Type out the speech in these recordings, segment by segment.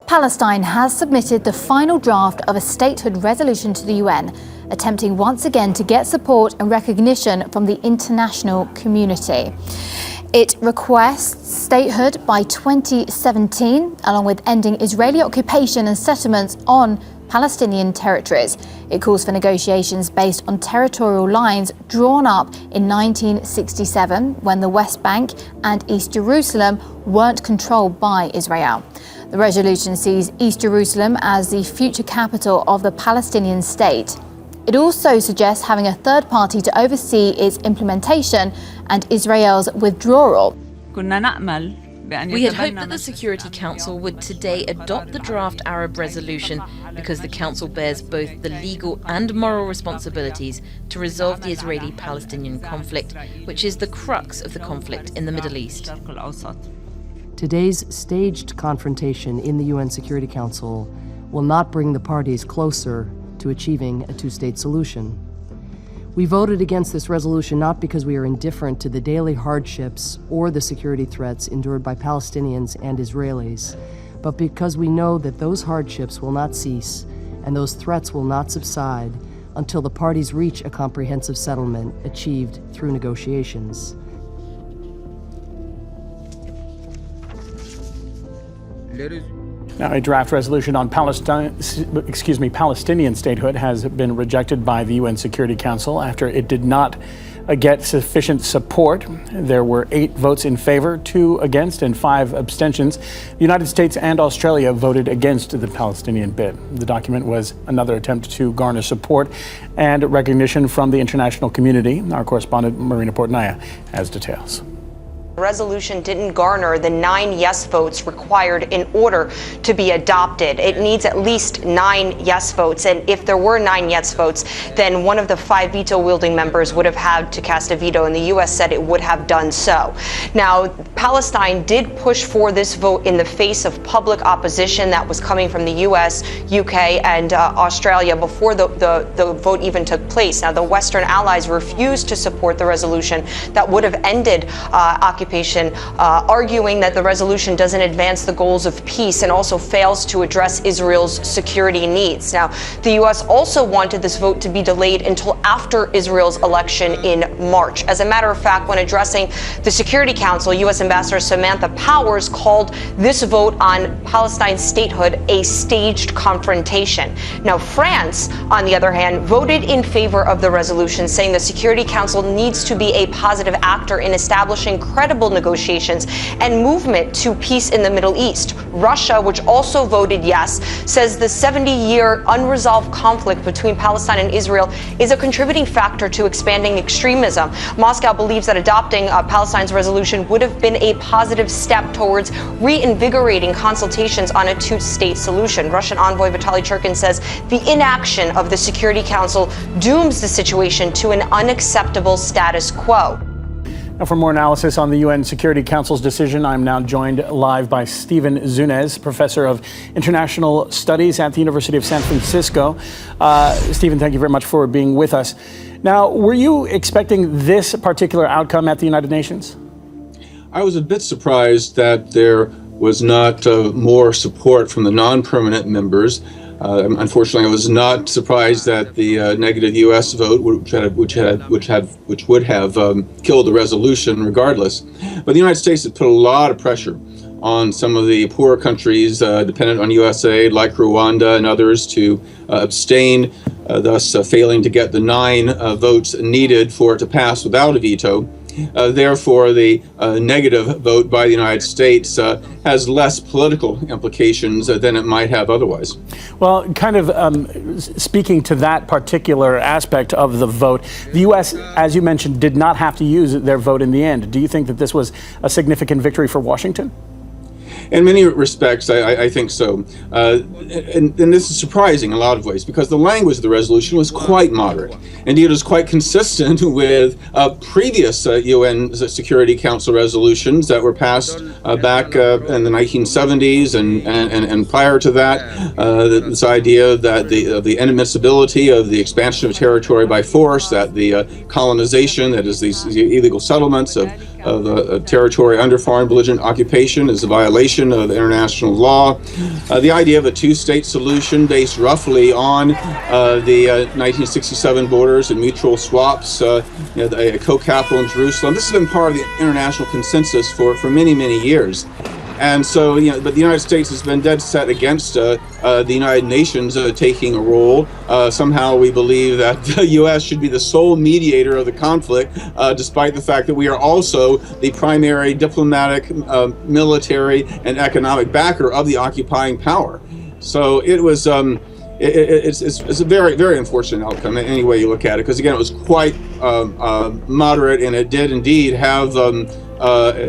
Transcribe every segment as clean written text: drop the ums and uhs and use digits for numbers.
Palestine has submitted the final draft of a statehood resolution to the UN, attempting once again to get support and recognition from the international community. It requests statehood by 2017, along with ending Israeli occupation and settlements on Palestinian territories. It calls for negotiations based on territorial lines drawn up in 1967, when the West Bank and East Jerusalem weren't controlled by Israel. The resolution sees East Jerusalem as the future capital of the Palestinian state. It also suggests having a third party to oversee its implementation and Israel's withdrawal. We had hoped that the Security Council would today adopt the draft Arab resolution because the Council bears both the legal and moral responsibilities to resolve the Israeli-Palestinian conflict, which is the crux of the conflict in the Middle East. Today's staged confrontation in the UN Security Council will not bring the parties closer to achieving a two-state solution. We voted against this resolution not because we are indifferent to the daily hardships or the security threats endured by Palestinians and Israelis, but because we know that those hardships will not cease and those threats will not subside until the parties reach a comprehensive settlement achieved through negotiations. Now, a draft resolution on Palestinian statehood has been rejected by the UN Security Council after it did not get sufficient support. There were 8 votes in favor, 2 against, and 5 abstentions. The United States and Australia voted against the Palestinian bid. The document was another attempt to garner support and recognition from the international community. Our correspondent Marina Portnaya has details. The resolution didn't garner the 9 yes votes required in order to be adopted. It needs at least 9 yes votes, and if there were 9 yes votes, then one of the 5 veto-wielding members would have had to cast a veto, and the U.S. said it would have done so. Now, Palestine did push for this vote in the face of public opposition that was coming from the U.S., UK, and Australia before the vote even took place. Now, the Western allies refused to support the resolution that would have ended occupation, arguing that the resolution doesn't advance the goals of peace and also fails to address Israel's security needs. Now, the U.S. also wanted this vote to be delayed until after Israel's election in March. As a matter of fact, when addressing the Security Council, U.S. Ambassador Samantha Powers called this vote on Palestinian statehood a staged confrontation. Now, France, on the other hand, voted in favor of the resolution, saying the Security Council needs to be a positive actor in establishing credible negotiations and movement to peace in the Middle East. Russia, which also voted yes, says the 70-year unresolved conflict between Palestine and Israel is a contributing factor to expanding extremism. Moscow believes that adopting Palestine's resolution would have been a positive step towards reinvigorating consultations on a two-state solution. Russian envoy Vitaly Churkin says the inaction of the Security Council dooms the situation to an unacceptable status quo. Now, for more analysis on the UN Security Council's decision, I'm now joined live by Stephen Zunez, professor of international studies at the University of San Francisco. Stephen, thank you very much for being with us. Now, were you expecting this particular outcome at the United Nations? I was a bit surprised that there was not more support from the non-permanent members. Unfortunately, I was not surprised that the negative U.S. vote, which would have killed the resolution regardless. But the United States has put a lot of pressure on some of the poorer countries dependent on USA, like Rwanda and others, to abstain, thus failing to get the 9 votes needed for it to pass without a veto. Therefore, the negative vote by the United States has less political implications than it might have otherwise. Well, kind of speaking to that particular aspect of the vote, the U.S., as you mentioned, did not have to use their vote in the end. Do you think that this was a significant victory for Washington? In many respects, I think so. And this is surprising in a lot of ways, because the language of the resolution was quite moderate. Indeed, it was quite consistent with previous UN Security Council resolutions that were passed back in the 1970s and prior to that. This idea that the inadmissibility of the expansion of territory by force, that the colonization, that is these illegal settlements of territory under foreign belligerent occupation is a violation of international law. The idea of a two-state solution based roughly on the 1967 borders and mutual swaps, a co-capital in Jerusalem. This has been part of the international consensus for many, many years. And so, but the United States has been dead set against the United Nations taking a role. Somehow we believe that the U.S. should be the sole mediator of the conflict, despite the fact that we are also the primary diplomatic, military, and economic backer of the occupying power. So it was, it's a very, very unfortunate outcome any way you look at it, because again, it was quite moderate, and it did indeed have,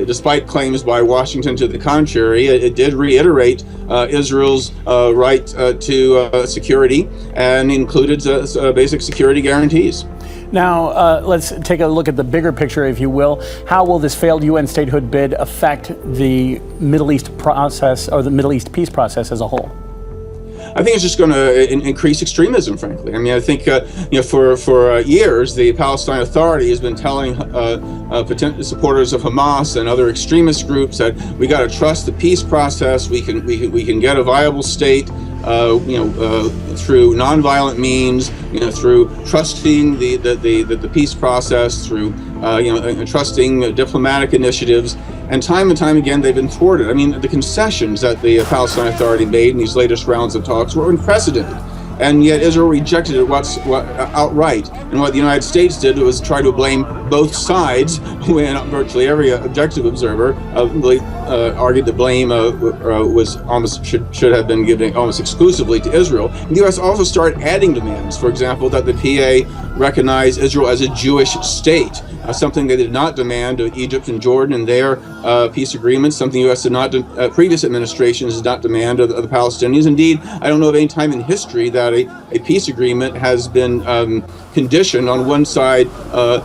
despite claims by Washington to the contrary, it did reiterate Israel's right to security and included basic security guarantees. Now, let's take a look at the bigger picture, if you will. How will this failed UN statehood bid affect the Middle East process, or the Middle East peace process as a whole? I think it's just going to increase extremism, frankly. I mean, I think, for years, the Palestinian Authority has been telling potential supporters of Hamas and other extremist groups that we got to trust the peace process. We can get a viable state, through nonviolent means, through trusting the peace process, through trusting diplomatic initiatives. And time again, they've been thwarted. I mean, the concessions that the Palestinian Authority made in these latest rounds of talks were unprecedented. And yet Israel rejected it outright. And what the United States did was try to blame both sides, when virtually every objective observer argued the blame should have been given almost exclusively to Israel. And the U.S. also started adding demands. For example, that the PA recognize Israel as a Jewish state, something they did not demand of Egypt and Jordan in their peace agreements, something the U.S. did not, previous administrations did not demand of the Palestinians. Indeed, I don't know of any time in history that a peace agreement has been conditioned on one side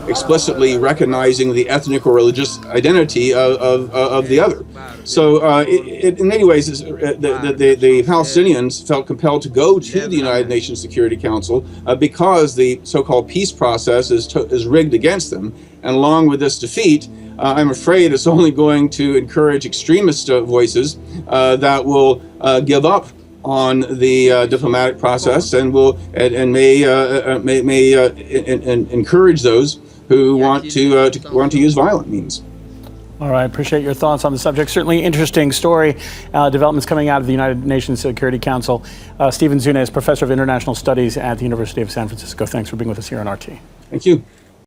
explicitly recognizing the ethnic or religious identity of the other. So in many ways, the Palestinians felt compelled to go to the United Nations Security Council because the so-called peace process is rigged against them. And along with this defeat, I'm afraid it's only going to encourage extremist voices that will give up on the diplomatic process and may encourage those who want to use violent means. All right, appreciate your thoughts on the subject. Certainly interesting story, developments coming out of the United Nations Security Council. Stephen Zuna is Professor of International Studies at the University of San Francisco. Thanks for being with us here on RT. Thank you.